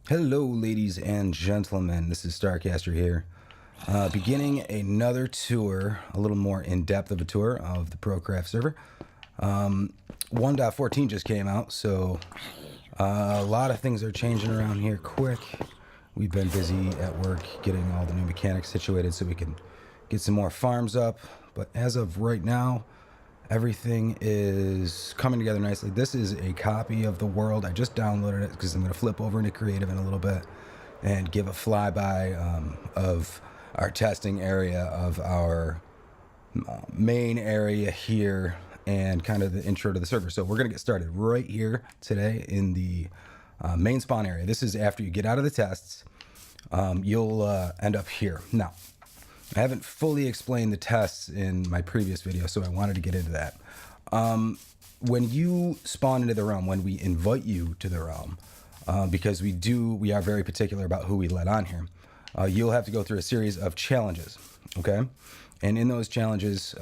Hello, ladies and gentlemen. This is Starcaster here, beginning another tour, a little more in-depth of a tour of the ProCraft server. 1.14 just came out, so a lot of things are changing around here quick. We've been busy at work getting all the new mechanics situated so we can get some more farms up. But as of right now, everything is coming together nicely. This is a copy of the world. I just downloaded it because I'm going to flip over into creative in a little bit and give a flyby of our testing area of our main area here and kind of the intro to the server. So we're going to get started right here today in the main spawn area. This is after you get out of the tests. You'll end up here. Now, I haven't fully explained the tests in my previous video, so I wanted to get into that. When you spawn into the realm, when we invite you to the realm, because we are very particular about who we let on here, you'll have to go through a series of challenges, okay? And in those challenges,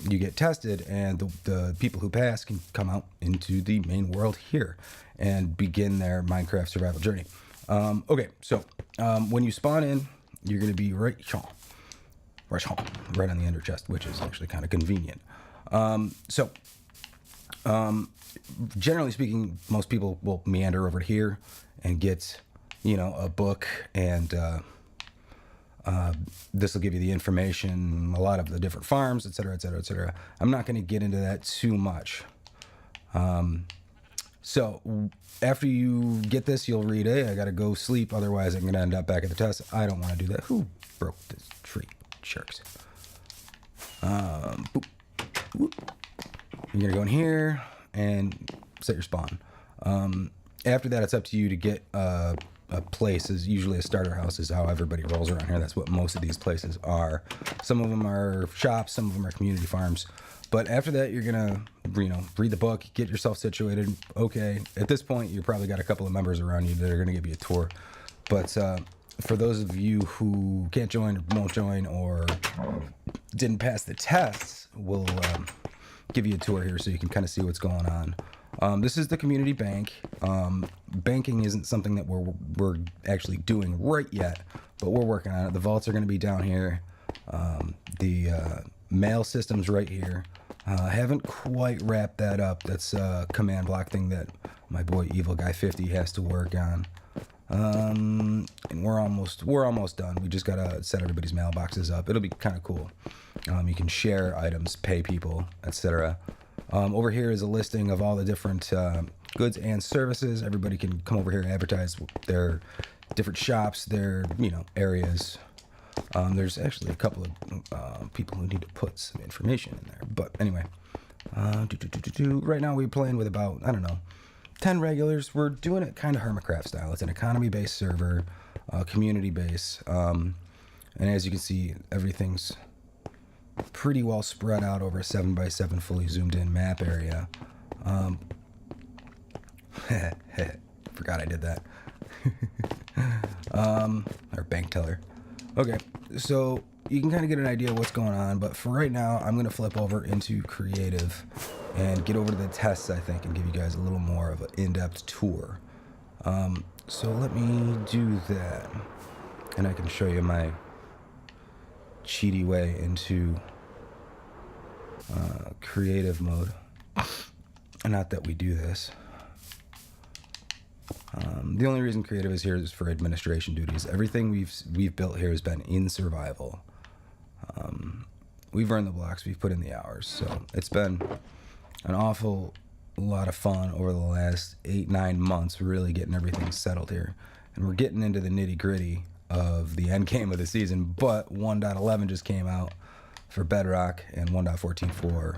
you get tested, and the people who pass can come out into the main world here and begin their Minecraft survival journey. Okay, so when you spawn in, you're going to be right on the ender chest, which is actually kind of convenient. Generally speaking, most people will meander over here and get, a book, and this will give you the information, a lot of the different farms, etc., etc., etc. I'm not going to get into that too much. So after you get this, you'll read, hey, I got to go sleep, otherwise I'm going to end up back at the test. I don't want to do that. Who broke this tree? Sharks. Boop. Whoop. You're gonna go in here and set your spawn. After that, it's up to you to get a place. Is usually a starter house is how everybody rolls around here. That's what most of these places are. Some of them are shops, some of them are community farms. But after that, you're gonna read the book, get yourself situated. Okay, at this point, you probably got a couple of members around you that are gonna give you a tour. But for those of you who can't join or won't join or didn't pass the tests, we'll give you a tour here so you can kind of see what's going on. This is the community bank. Banking isn't something that we're actually doing right yet, but we're working on it. The vaults are going to be down here. The mail system's right here. I haven't quite wrapped that up. That's a command block thing that my boy Evil Guy 50 has to work on. And we're almost done. We just gotta set everybody's mailboxes up. It'll be kind of cool. You can share items, pay people, etc. Over here is a listing of all the different goods and services. Everybody can come over here and advertise their different shops, their areas. There's actually a couple of people who need to put some information in there. But anyway, right now we're playing with about 10 regulars. We're doing it kind of Hermitcraft style. It's an economy-based server, community base, and as you can see, everything's pretty well spread out over a 7x7 fully zoomed in map area. Forgot I did that. Our bank teller. Okay, so you can kind of get an idea of what's going on, but for right now, I'm going to flip over into creative and get over to the tests, I think, and give you guys a little more of an in-depth tour. So let me do that, and I can show you my cheaty way into creative mode. Not that we do this. The only reason creative is here is for administration duties. Everything we've built here has been in survival. We've earned the blocks, we've put in the hours, so it's been an awful lot of fun over the last 8-9 months, really getting everything settled here. And we're getting into the nitty-gritty of the end game of the season, but 1.11 just came out for Bedrock and 1.14 for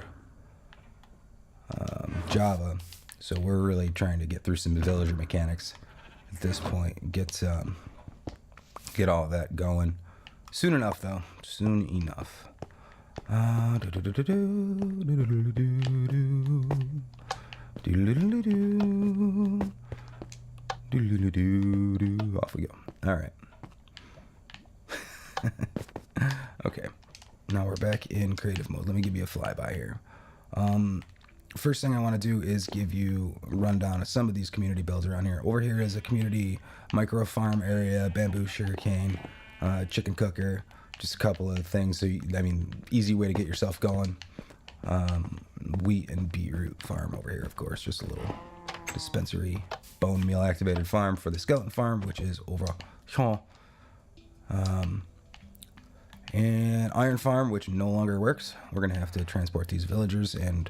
Java. So we're really trying to get through some villager mechanics at this point. Get all of that going. Soon enough, though. Soon enough. Off we go. All right. Okay. Now we're back in creative mode. Let me give you a flyby here. first thing I want to do is give you a rundown of some of these community builds around here. Over here is a community micro farm area, bamboo, sugarcane, chicken cooker, just a couple of things. So, I mean, easy way to get yourself going. Wheat and beetroot farm over here, of course, just a little dispensary, bone meal activated farm for the skeleton farm, which is over here. And iron farm, which no longer works. We're gonna have to transport these villagers and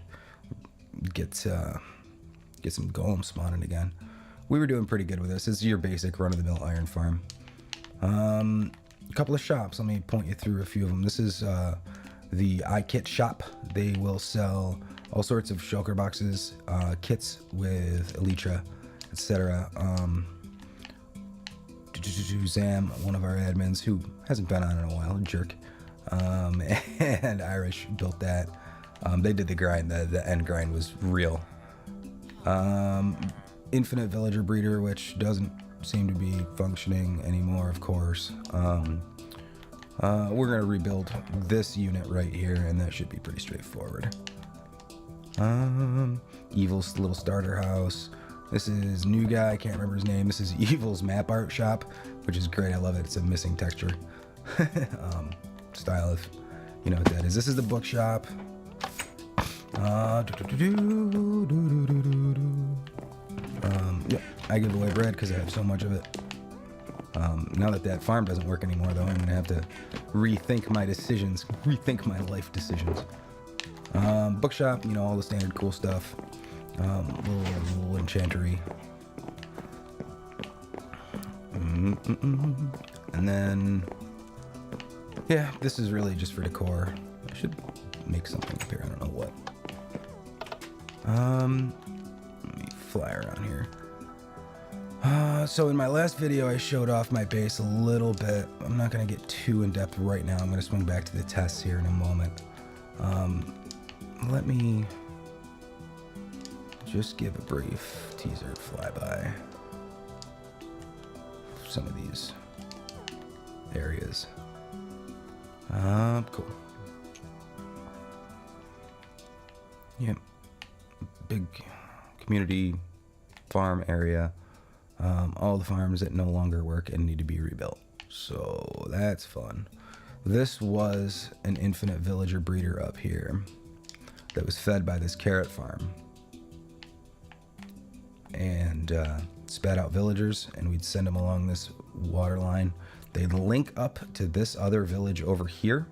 get some golems spawning again. We were doing pretty good with this. This is your basic run-of-the-mill iron farm. A couple of shops. Let me point you through a few of them. This is the iKit shop. They will sell all sorts of shulker boxes, kits with elytra, etc. Zam, one of our admins who hasn't been on in a while, jerk, and Irish built that. They did the grind. The end grind was real. Infinite villager breeder, which doesn't seem to be functioning anymore, of course. We're gonna rebuild this unit right here, and that should be pretty straightforward. Evil's little starter house. This is new guy, I can't remember his name. This is Evil's map art shop, which is great. I love it. It's a missing texture style, if you know what that is. This is the bookshop. Yep, I give away bread because I have so much of it. Now that farm doesn't work anymore, though, I'm gonna have to rethink my decisions, rethink my life decisions. Bookshop, you know, all the standard cool stuff. Little enchantery. And then, yeah, this is really just for decor. I should make something up here. I don't know what. Let me fly around here. So in my last video, I showed off my base a little bit. I'm not going to get too in depth right now. I'm going to swing back to the tests here in a moment. Let me just give a brief teaser flyby of some of these areas. Cool. Yep. Big community farm area. All the farms that no longer work and need to be rebuilt. So that's fun. This was an infinite villager breeder up here that was fed by this carrot farm. And spat out villagers, and we'd send them along this water line. They'd link up to this other village over here,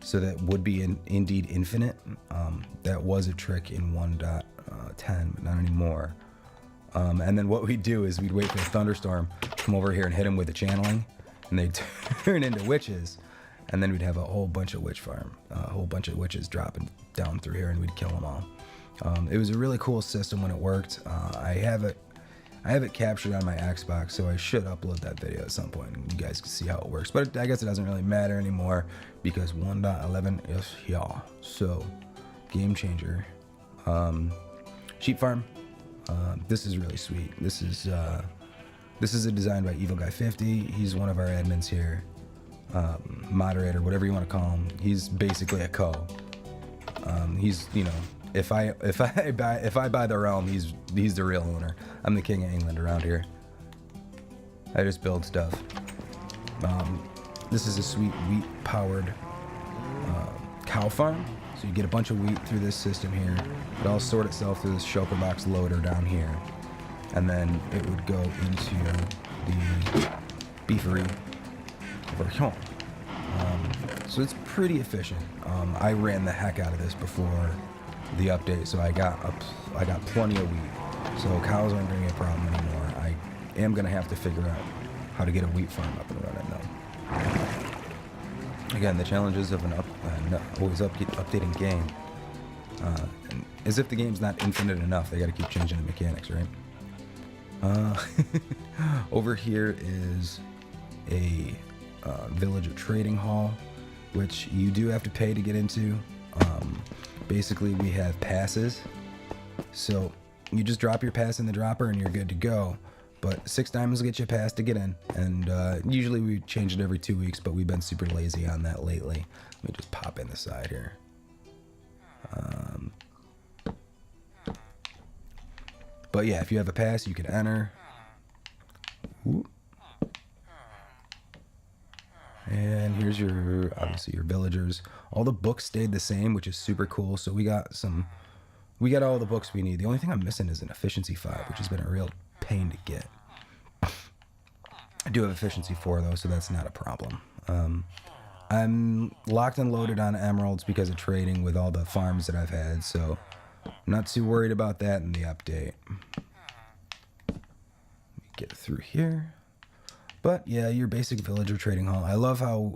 so that would be indeed infinite. That was a trick in 1.10, but not anymore. And then what we'd do is we'd wait for a thunderstorm, come over here and hit them with a channeling, and they'd turn into witches. And then we'd have a whole bunch of witch farm, a whole bunch of witches dropping down through here, and we'd kill them all. It was a really cool system when it worked. I have it captured on my Xbox, so I should upload that video at some point, and you guys can see how it works. But I guess it doesn't really matter anymore because 1.11 is here. So, game changer. Sheep farm. This is really sweet. This is a design by Evil Guy 50. He's one of our admins here, moderator, whatever you want to call him. He's basically a co. He's, you know, if I buy the realm, he's the real owner. I'm the king of England around here. I just build stuff. This is a sweet wheat powered cow farm. So you get a bunch of wheat through this system here. It all sort itself through this shulker box loader down here, and then it would go into the beefery over here. So it's pretty efficient. I ran the heck out of this before the update, so I got plenty of wheat. So cows aren't going to be a problem anymore. I am going to have to figure out how to get a wheat farm up and running though. Again, the challenges of an always updating game. And as if the game's not infinite enough, they got to keep changing the mechanics, right? Over here is a villager trading hall, which you do have to pay to get into. Basically, we have passes, so you just drop your pass in the dropper and you're good to go. But 6 diamonds will get you a pass to get in, and usually we change it every 2 weeks, but we've been super lazy on that lately. Let me just pop in the side here. But yeah, if you have a pass, you can enter. Ooh. And here's your, obviously, your villagers. All the books stayed the same, which is super cool. So we got all the books we need. The only thing I'm missing is an efficiency 5, which has been a real pain to get. I do have efficiency 4 though, so that's not a problem. I'm locked and loaded on emeralds because of trading with all the farms that I've had, so I'm not too worried about that in the update. Let me get through here. But yeah, your basic villager trading hall. I love how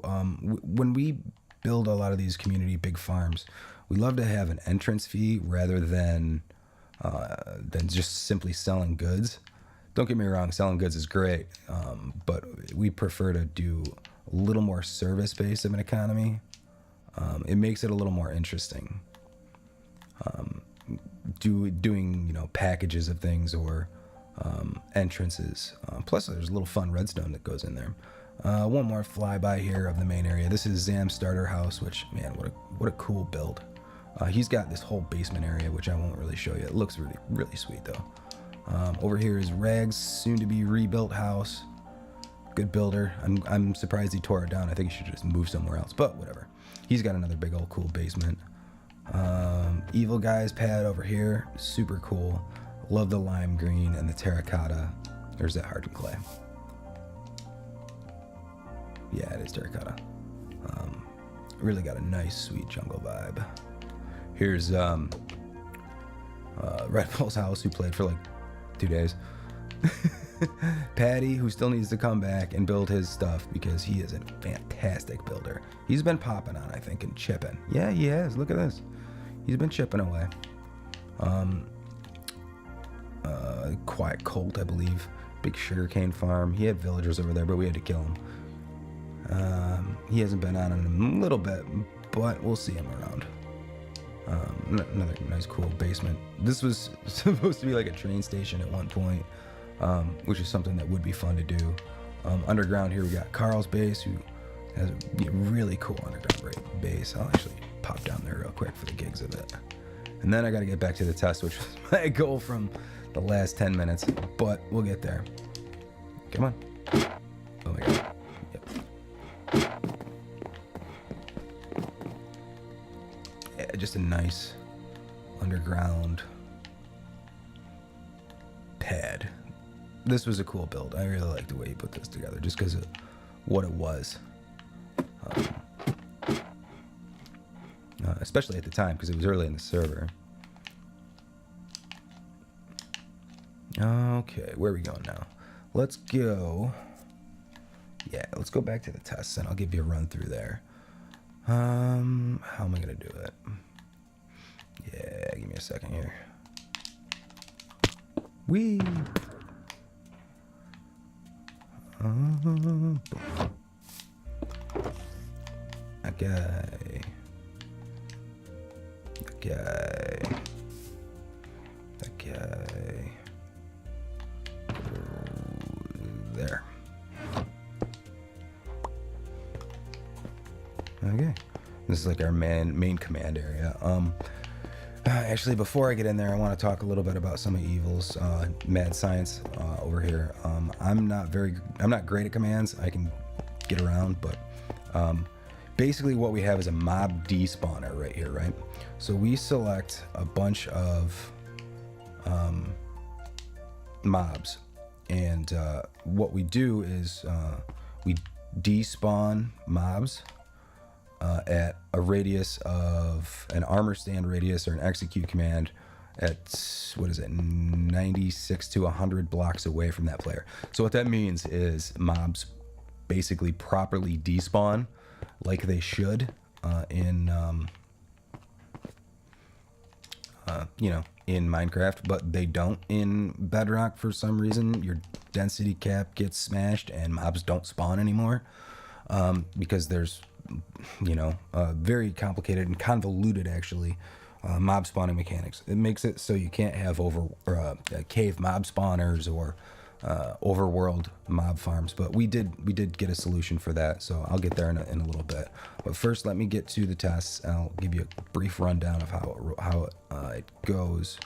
when we build a lot of these community big farms, we love to have an entrance fee rather than just simply selling goods. Don't get me wrong, selling goods is great, but we prefer to do a little more service-based of an economy. It makes it a little more interesting. Doing, you know, packages of things or entrances. Plus, there's a little fun redstone that goes in there. One more flyby here of the main area. This is Zam's starter house, which, man, what a cool build. He's got this whole basement area, which I won't really show you. It looks really, really sweet, though. Over here is Rag's soon-to-be rebuilt house. Good builder. I'm surprised he tore it down. I think he should just move somewhere else, but whatever. He's got another big old cool basement. Evil Guy's pad over here. Super cool. Love the lime green and the terracotta. There's that hardened clay. Yeah, it is terracotta. Really got a nice, sweet jungle vibe. Here's Red Bull's house, who played for like 2 days. Patty, who still needs to come back and build his stuff because he is a fantastic builder. He's been popping on, I think, and chipping. Yeah, he has. Look at this. He's been chipping away. Quiet Colt, I believe. Big sugarcane farm. He had villagers over there, but we had to kill him. He hasn't been on in a little bit, but we'll see him around. Another nice, cool basement. This was supposed to be like a train station at one point, which is something that would be fun to do. Underground here, we got Carl's base, who has a really cool underground base. I'll actually pop down there real quick for the gigs of it. And then I got to get back to the test, which was my goal from the last 10 minutes, but we'll get there. Come on. Oh my god. Yep. Yeah, just a nice underground pad. This was a cool build. I really like the way you put this together, just because of what it was. Especially at the time, because it was early in the server. Okay, where are we going now? Let's go. Yeah, let's go back to the tests, and I'll give you a run through there. How am I gonna do it? Yeah, give me a second here. Whee! Okay. There. Okay. This is like our main command area. Actually, before I get in there, I want to talk a little bit about some of Evil's mad science over here. I'm not great at commands. I can get around, but basically what we have is a mob despawner right here, right? So we select a bunch of mobs, and what we do is we despawn mobs at a radius of an armor stand radius or an execute command at, what is it, 96 to 100 blocks away from that player. So what that means is mobs basically properly despawn like they should in Minecraft, but they don't in Bedrock for some reason. Your density cap gets smashed and mobs don't spawn anymore because there's very complicated and convoluted, actually, mob spawning mechanics. It makes it so you can't have cave mob spawners or overworld mob farms, but we did get a solution for that, so I'll get there in a little bit. But first, let me get to the tests, and I'll give you a brief rundown of how it goes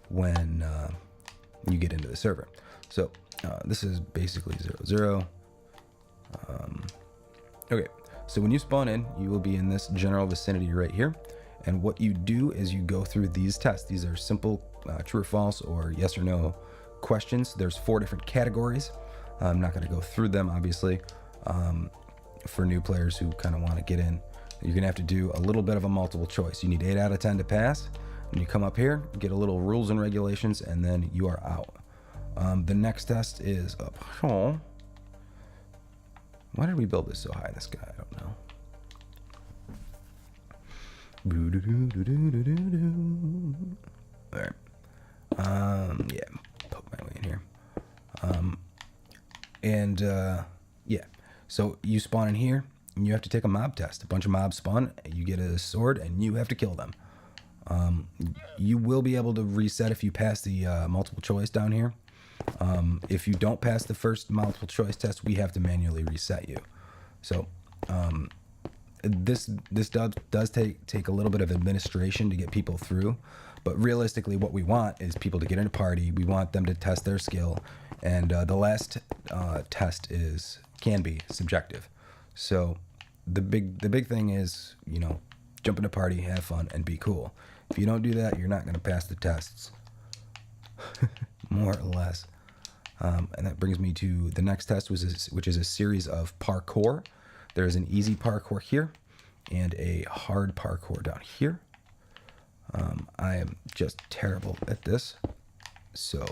when you get into the server. So this is basically 0, 0. Okay, so when you spawn in, you will be in this general vicinity right here. And what you do is you go through these tests. These are simple true or false or yes or no questions. There's 4 different categories. I'm not going to go through them, obviously. For new players who kind of want to get in, you're going to have to do a little bit of a multiple choice. You need 8 out of 10 to pass. And you come up here, get a little rules and regulations, and then you are out. The next test is up. Oh, why did we build this so high in the sky? I don't know. All right. Yeah, poke my way in here. Yeah. So you spawn in here, and you have to take a mob test. A bunch of mobs spawn. You get a sword, and you have to kill them. You will be able to reset if you pass the multiple choice down here. If you don't pass the first multiple choice test, we have to manually reset you. So this does take a little bit of administration to get people through, but realistically what we want is people to get in a party. We want them to test their skill, and the last test can be subjective. So the big thing is, you know, jump in a party, have fun, and be cool. If you don't do that, you're not going to pass the tests. More or less. And that brings me to the next test, which is a series of parkour. There's an easy parkour here and a hard parkour down here. I am just terrible at this. So,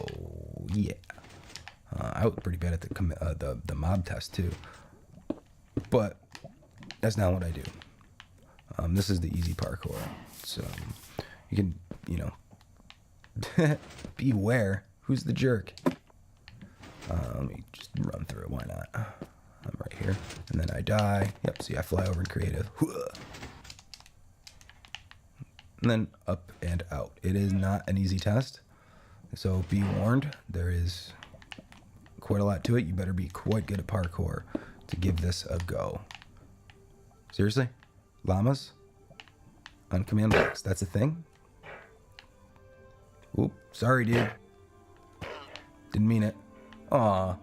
yeah. I was pretty bad at the mob test, too. But that's not what I do. This is the easy parkour. So, you can, you know, beware. Who's the jerk? Let me just run through it. Why not? I'm right here. And then I die. Yep, see, I fly over in creative. And then up and out. It is not an easy test. So be warned, there is quite a lot to it. You better be quite good at parkour to give this a go. Seriously? Llamas? On command blocks. That's a thing? Oop, sorry, dude. Didn't mean it. Aw.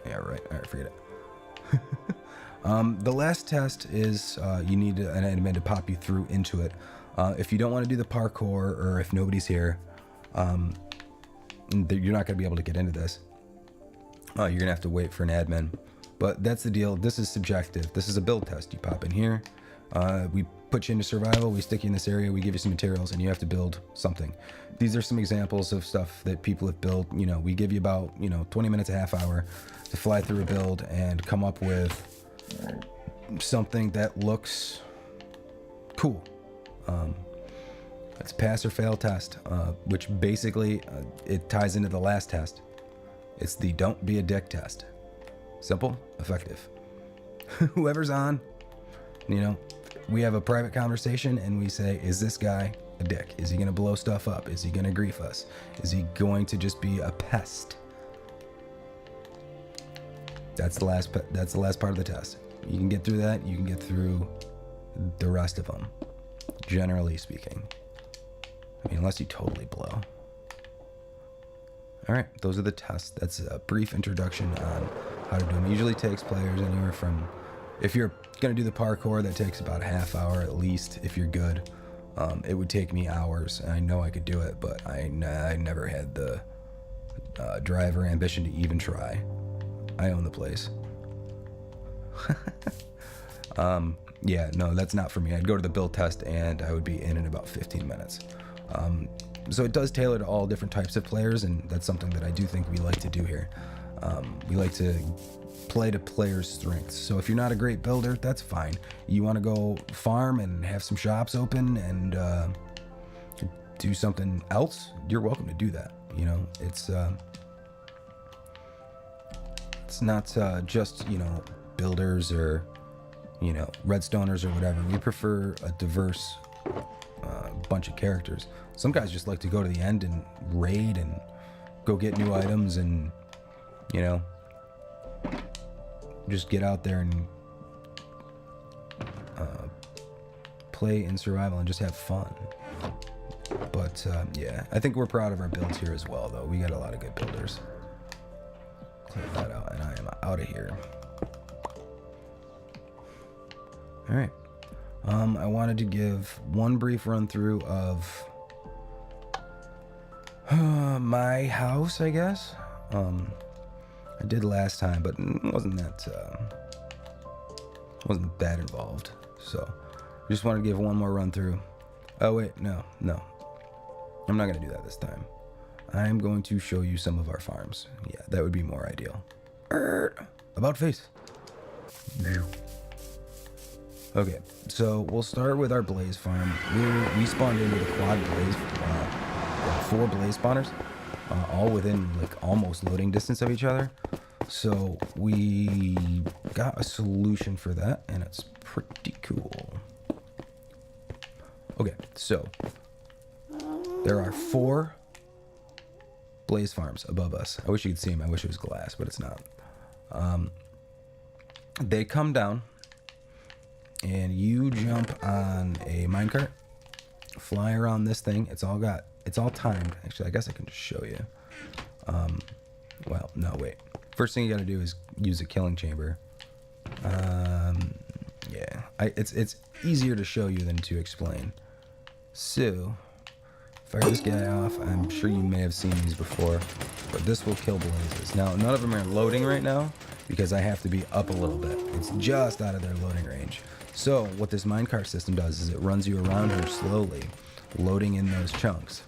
Yeah, right. Alright, forget it. The last test is you need an admin to pop you through into it. If you don't want to do the parkour, or if nobody's here, you're not going to be able to get into this. You're going to have to wait for an admin. But that's the deal. This is subjective. This is a build test. You pop in here. We put you into survival. We stick you in this area. We give you some materials, and you have to build something. These are some examples of stuff that people have built. You know, we give you about 20 minutes, a half hour to fly through a build and come up with something that looks cool. It's pass or fail test, which basically it ties into the last test. It's the don't be a dick test. Simple, effective. Whoever's on, we have a private conversation and we say, is this guy a dick? Is he going to blow stuff up? Is he going to grief us? Is he going to just be a pest? That's the last part of the test. You can get through that. You can get through the rest of them, generally speaking. I mean, unless you totally blow. All right, those are the tests. That's a brief introduction on how to do them. It usually takes players anywhere from, if you're going to do the parkour, that takes about a half hour at least if you're good. It would take me hours, and I know I could do it, but I never had the drive or ambition to even try. I own the place. Yeah, no, that's not for me. I'd go to the build test, and I would be in about 15 minutes. So it does tailor to all different types of players, and that's something that I do think we like to do here. We like to play to players' strengths. So if you're not a great builder, that's fine. You want to go farm and have some shops open and do something else, you're welcome to do that. It's not just builders or redstoners or whatever. We prefer a diverse bunch of characters. Some guys just like to go to the end and raid and go get new items and just get out there and play in survival and just have fun. But yeah, I think we're proud of our builds here as well, though. We got a lot of good builders. Clear that out, and I am out of here. All right. I wanted to give one brief run through of my house, I guess. I did last time, but wasn't that involved. So I just wanted to give one more run through. Oh wait, no. I'm not gonna do that this time. I'm going to show you some of our farms. Yeah, that would be more ideal. About face. Okay, so we'll start with our blaze farm. We spawned in with a quad blaze, 4 blaze spawners, all within like almost loading distance of each other. So we got a solution for that, and it's pretty cool. Okay, so there are 4 blaze farms above us. I wish you could see them. I wish it was glass, but it's not. They come down, and you jump on a minecart, fly around this thing. It's all timed. Actually, I guess I can just show you. Well, no, wait. First thing you gotta do is use a killing chamber. Yeah, it's easier to show you than to explain. So, fire this guy off. I'm sure you may have seen these before, but this will kill blazes. Now, none of them are loading right now because I have to be up a little bit. It's just out of their loading range. So, what this minecart system does is it runs you around here slowly, loading in those chunks,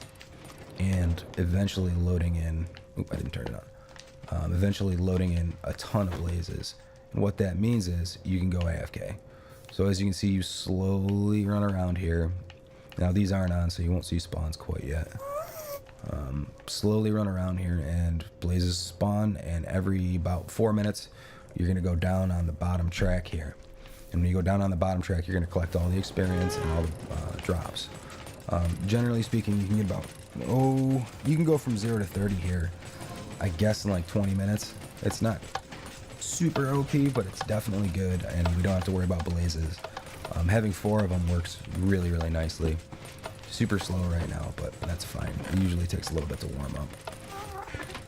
and eventually loading in. Oop, I didn't turn it on. Eventually loading in a ton of blazes. And what that means is you can go AFK. So as you can see, you slowly run around here. Now these aren't on, so you won't see spawns quite yet. Slowly run around here, and blazes spawn, and every about 4 minutes, you're gonna go down on the bottom track here. And when you go down on the bottom track, you're gonna collect all the experience and all the drops. Generally speaking, you can get about, you can go from 0 to 30 here, I guess, in like 20 minutes. It's not super OP, but it's definitely good, and we don't have to worry about blazes. Having 4 of them works really, really nicely. Super slow right now, but that's fine. It usually takes a little bit to warm up.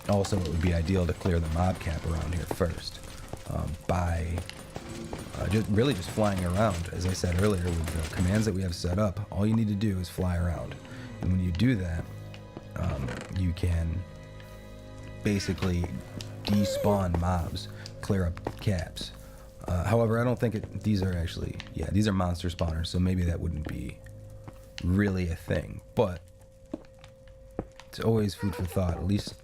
Also, it would be ideal to clear the mob cap around here first by just flying around. As I said earlier, with the commands that we have set up, all you need to do is fly around. And when you do that, you can basically despawn mobs, clear up caps. However, I don't think these are actually, these are monster spawners, so maybe that wouldn't be really a thing, but it's always food for thought. At least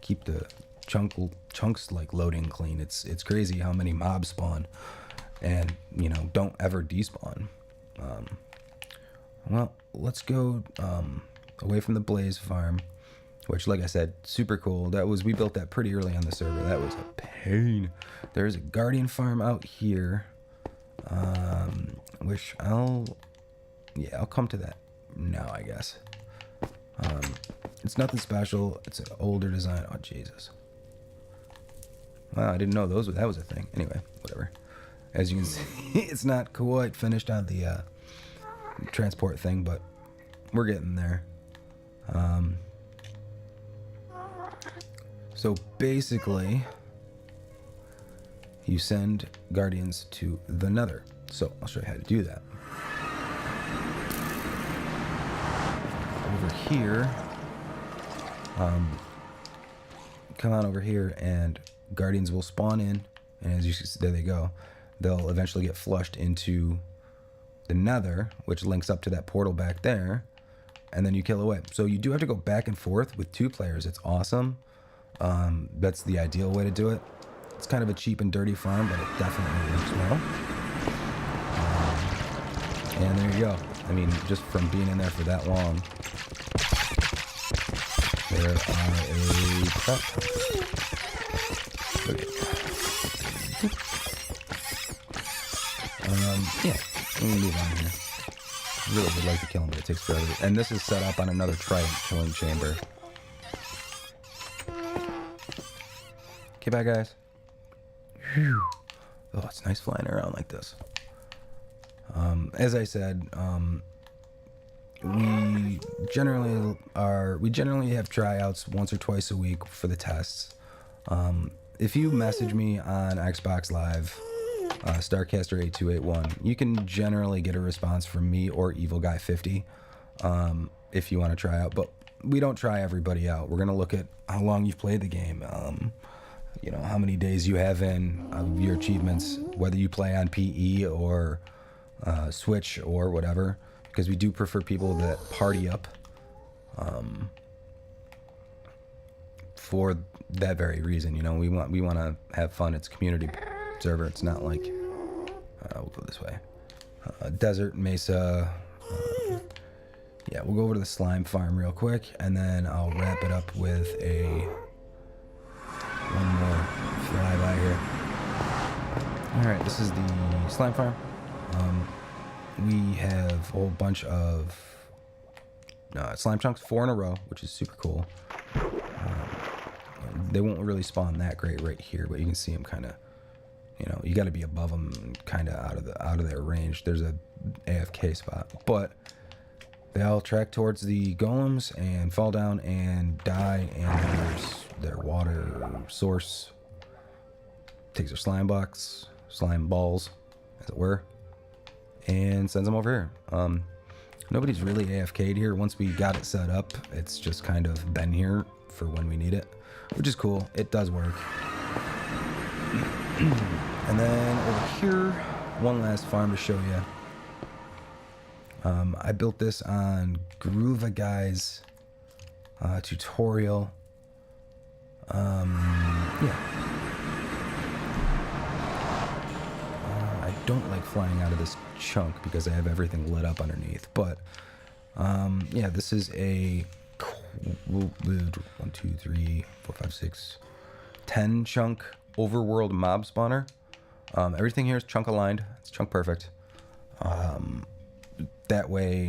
keep the chunks like loading clean. It's crazy how many mobs spawn and don't ever despawn. Well, let's go away from the blaze farm, which, like I said, super cool. We built that pretty early on the server. That was a pain. There's a guardian farm out here, which I'll come to that now, I guess. It's nothing special. It's an older design. Oh, Jesus. Wow, I didn't know that was a thing. Anyway, whatever. As you can see, it's not quite finished on the transport thing, but we're getting there. So basically, you send guardians to the Nether. So I'll show you how to do that. Over here, come on over here, and guardians will spawn in, and as you see, there they go. They'll eventually get flushed into the Nether, which links up to that portal back there, and then you kill away. So you do have to go back and forth with 2 players. It's awesome. That's the ideal way to do it. It's kind of a cheap and dirty farm, but it definitely works well. And there you go. I mean, just from being in there for that long, there are a crap. Okay. Yeah, we can move on here. I really would like to kill him, but it takes forever. And this is set up on another Tryouts killing chamber. Okay, bye guys. Whew. Oh, it's nice flying around like this. As I said, we generally have tryouts once or twice a week for the tests. If you message me on Xbox Live, Starcaster8281, you can generally get a response from me or Evil Guy 50 if you want to try out. But we don't try everybody out. We're gonna look at how long you've played the game, how many days you have in, your achievements, whether you play on PE or Switch or whatever, because we do prefer people that party up for that very reason. We want to have fun. It's a community server. It's not like we'll go this way, desert mesa. Yeah, we'll go over to the slime farm real quick, and then I'll wrap it up with one more flyby here. All right, this is the slime farm. We have a whole bunch of slime chunks, 4 in a row, which is super cool. They won't really spawn that great right here, but you can see them kind of, you got to be above them, kind of out of their range. There's a AFK spot, but they all track towards the golems and fall down and die, and there's their water source. Takes their slime balls, as it were, and sends them over here. Nobody's really AFK'd here. Once we got it set up, it's just kind of been here for when we need it, which is cool. It does work. And then over here, one last farm to show you. I built this on Groova Guy's tutorial. Yeah. I don't like flying out of this chunk because I have everything lit up underneath, but yeah, this is a 1, 2, 3, 4, 5, 6, 10 chunk overworld mob spawner. Everything here is chunk aligned. It's chunk perfect. That way,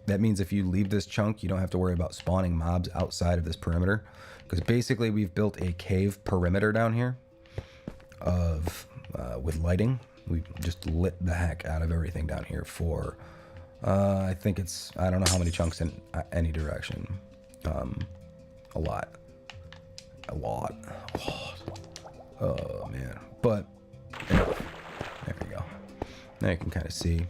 that means if you leave this chunk, you don't have to worry about spawning mobs outside of this perimeter, because basically we've built a cave perimeter down here with lighting. We just lit the heck out of everything down here for I don't know how many chunks in any direction. A lot. Oh man, but enough. There we go. Now you can kind of see.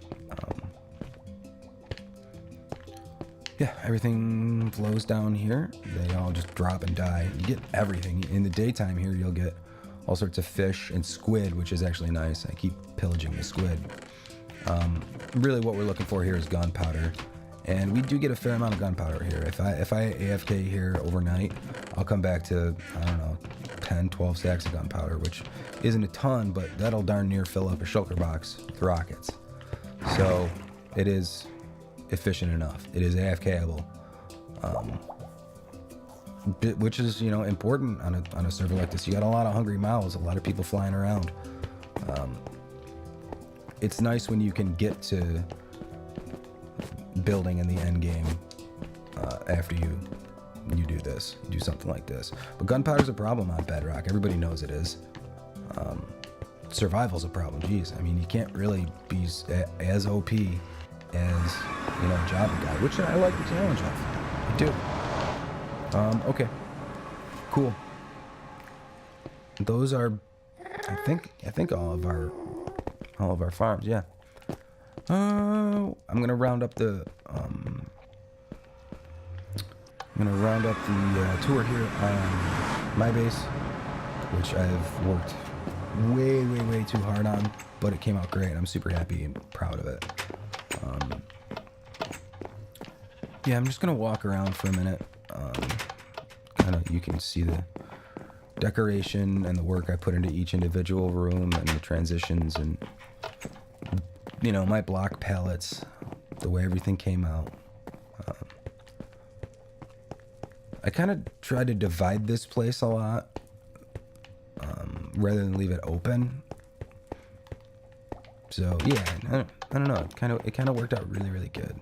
Yeah, everything flows down here. They all just drop and die. You get everything. In the daytime here, you'll get all sorts of fish and squid, which is actually nice. I keep pillaging the squid. Really what we're looking for here is gunpowder. And we do get a fair amount of gunpowder here. If I AFK here overnight, I'll come back to, 10, 12 stacks of gunpowder, which isn't a ton, but that'll darn near fill up a shulker box with rockets. So it is efficient enough. It is AFKable, which is important on a server like this. You got a lot of hungry mouths, a lot of people flying around. It's nice when you can get to building in the end game after you do this. You do something like this. But gunpowder's a problem on Bedrock. Everybody knows it is. Survival's a problem. Jeez, I mean, you can't really be as OP as Java Guy, which I like the challenge of. I do. Okay, cool. Those are, I think all of our farms. Yeah. I'm gonna round up the tour here on my base, which I've worked way too hard on, but it came out great. I'm super happy and proud of it. Yeah, I'm just gonna walk around for a minute. You can see the decoration and the work I put into each individual room and the transitions and my block palettes, the way everything came out. I kind of tried to divide this place a lot rather than leave it open. So yeah, I don't know. It kind of worked out really good,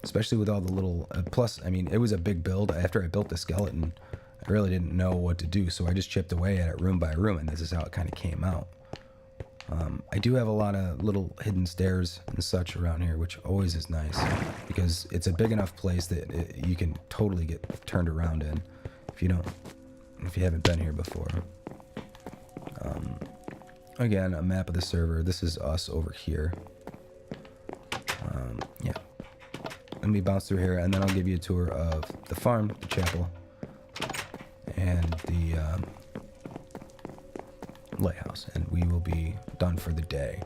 especially with all the little. Plus, I mean, it was a big build. After I built the skeleton, I really didn't know what to do, so I just chipped away at it room by room, and this is how it kind of came out. I do have a lot of little hidden stairs and such around here, which always is nice because it's a big enough place that you can totally get turned around in if you haven't been here before. Again, a map of the server. This is us over here. Yeah. Let me bounce through here, and then I'll give you a tour of the farm, the chapel, and the lighthouse, and we will be done for the day.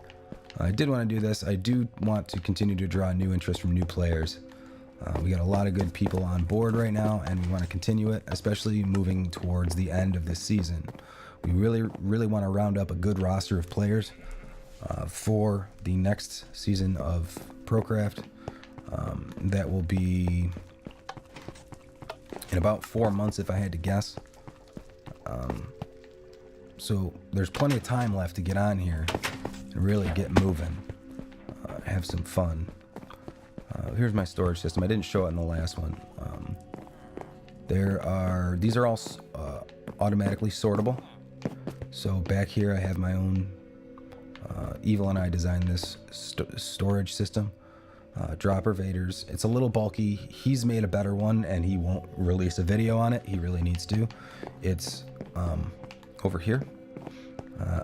I did want to do this. I do want to continue to draw new interest from new players. We got a lot of good people on board right now, and we want to continue it, especially moving towards the end of this season. We really, really want to round up a good roster of players for the next season of ProCraft. That will be in about 4 months, if I had to guess. So there's plenty of time left to get on here and really get moving, have some fun. Here's my storage system. I didn't show it in the last one. These are all automatically sortable. So back here I have my own, Evil and I designed this storage system. Dropper Vaders. It's a little bulky. He's made a better one and he won't release a video on it. He really needs to. It's over here.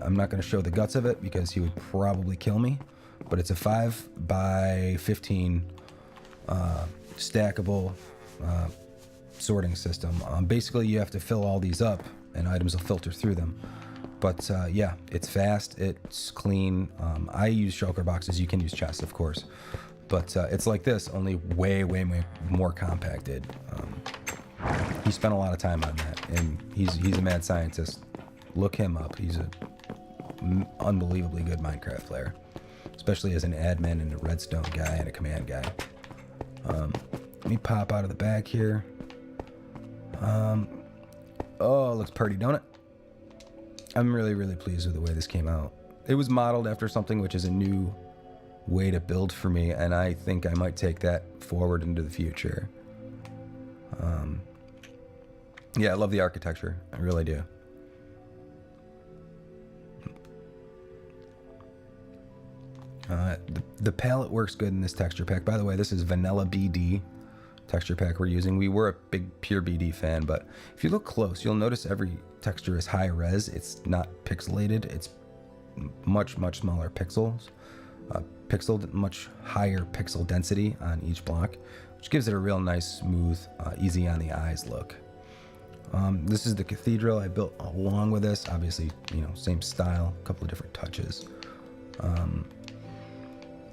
I'm not going to show the guts of it because he would probably kill me, but it's a 5x15 stackable sorting system. Basically you have to fill all these up and items will filter through them. But yeah, it's fast, it's clean. I use shulker boxes. You can use chests, of course, but it's like this, only way more compacted. He spent a lot of time on that, and he's a mad scientist. Look him up. He's a unbelievably good Minecraft player, especially as an admin and a redstone guy and a command guy. Let me pop out of the back here. Oh, it looks pretty, don't it? I'm really pleased with the way this came out. It was modeled after something which is a new way to build for me, and I think I might take that forward into the future. Yeah, I love the architecture. I really do. The palette works good in this texture pack. By the way, this is Vanilla BD texture pack we're using. We were a big Pure BD fan, but if you look close, you'll notice every texture is high res. It's not pixelated. It's much smaller pixels. Pixeled, much higher pixel density on each block, which gives it a real nice, smooth, easy on the eyes look. This is the cathedral I built along with this. Obviously, same style, a couple of different touches.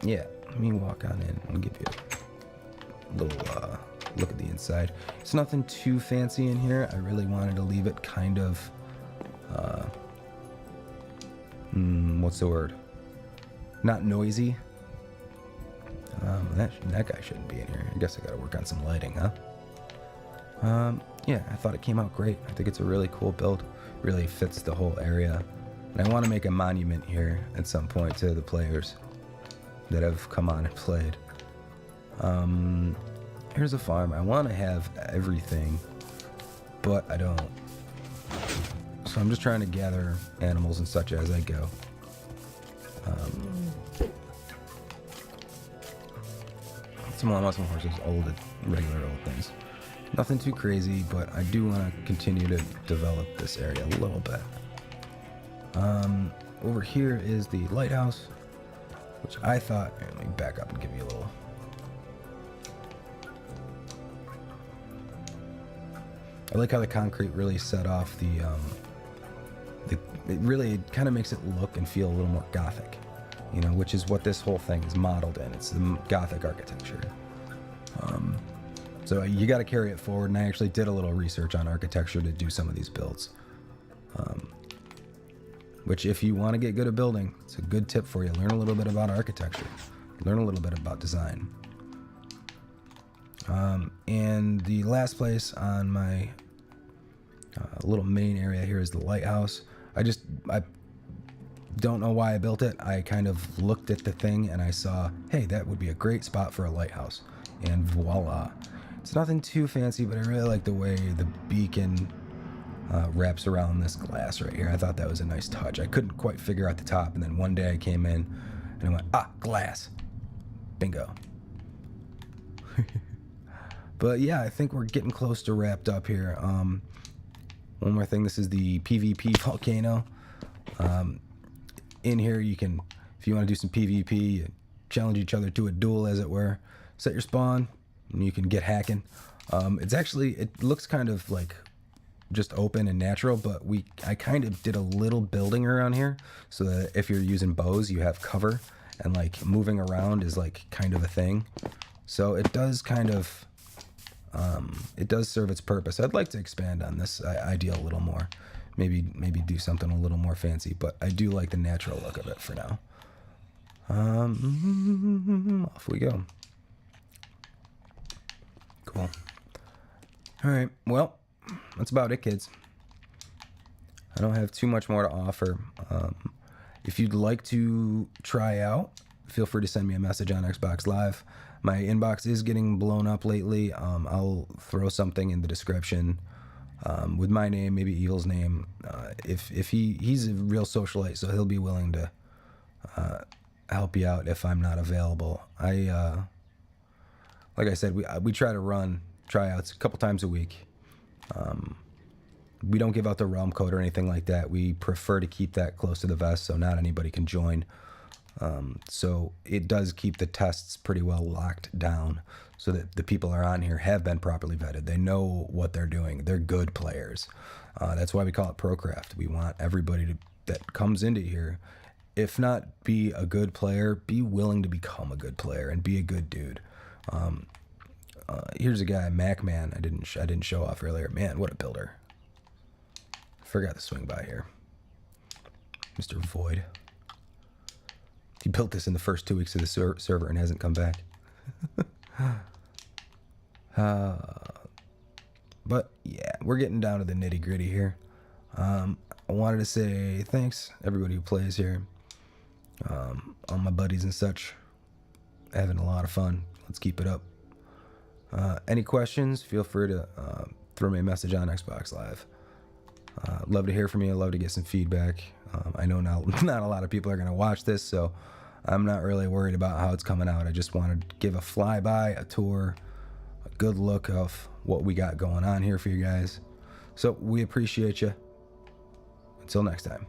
Yeah, let me walk on in and give you a little look at the inside. It's nothing too fancy in here. I really wanted to leave it kind of, what's the word? Not noisy. That guy shouldn't be in here. I guess I gotta work on some lighting, huh? Yeah, I thought it came out great. I think it's a really cool build. Really fits the whole area. And I want to make a monument here at some point to the players that have come on and played. Here's a farm. I want to have everything, but I don't. So I'm just trying to gather animals and such as I go. I want some horses, regular old things. Nothing too crazy, but I do want to continue to develop this area a little bit. Over here is the lighthouse, which I thought, let me back up and give you a little. I like how the concrete really set off it really kind of makes it look and feel a little more Gothic, which is what this whole thing is modeled in. It's the Gothic architecture. So you got to carry it forward, and I actually did a little research on architecture to do some of these builds. Which, if you want to get good at building, it's a good tip for you. Learn a little bit about architecture. Learn a little bit about design. And the last place on my little main area here is the lighthouse. I don't know why I built it. I kind of looked at the thing and I saw, hey, that would be a great spot for a lighthouse. And voila. It's nothing too fancy, but I really like the way the beacon wraps around this glass right here. I thought that was a nice touch. I couldn't quite figure out the top, and then one day I came in and I went, glass. Bingo. But yeah, I think we're getting close to wrapped up here. One more thing, this is the PvP volcano. In here you can, if you want to do some PvP, challenge each other to a duel, as it were, set your spawn and you can get hacking. It looks kind of like just open and natural, but I kind of did a little building around here so that if you're using bows you have cover, and like moving around is like kind of a thing. So it does kind of it does serve its purpose. I'd like to expand on this idea a little more, maybe do something a little more fancy, but I do like the natural look of it for now. Off we go. Cool. All right, well, that's about it, kids. I don't have too much more to offer. If you'd like to try out, feel free to send me a message on Xbox Live. My inbox is getting blown up lately. I'll throw something in the description with my name, maybe Evil's name. If he's a real socialite, so he'll be willing to help you out if I'm not available. Like I said, we try to run tryouts a couple times a week. We don't give out the realm code or anything like that. We prefer to keep that close to the vest so not anybody can join. So it does keep the tests pretty well locked down so that the people are on here have been properly vetted. They know what they're doing. They're good players. That's why we call it ProCraft. We want everybody that comes into here, if not be a good player, be willing to become a good player and be a good dude. Here's a guy, MacMan. I didn't show off earlier. Man, what a builder. Forgot to swing by here. Mr. Void. He built this in the first 2 weeks of the server and hasn't come back. But yeah, we're getting down to the nitty gritty here. I wanted to say thanks everybody who plays here. All my buddies and such. Having a lot of fun. Let's keep it up. Any questions, feel free to throw me a message on Xbox Live. Love to hear from you. Love to get some feedback. I know not a lot of people are going to watch this, so I'm not really worried about how it's coming out. I just wanted to give a flyby, a tour, a good look of what we got going on here for you guys. So we appreciate you. Until next time.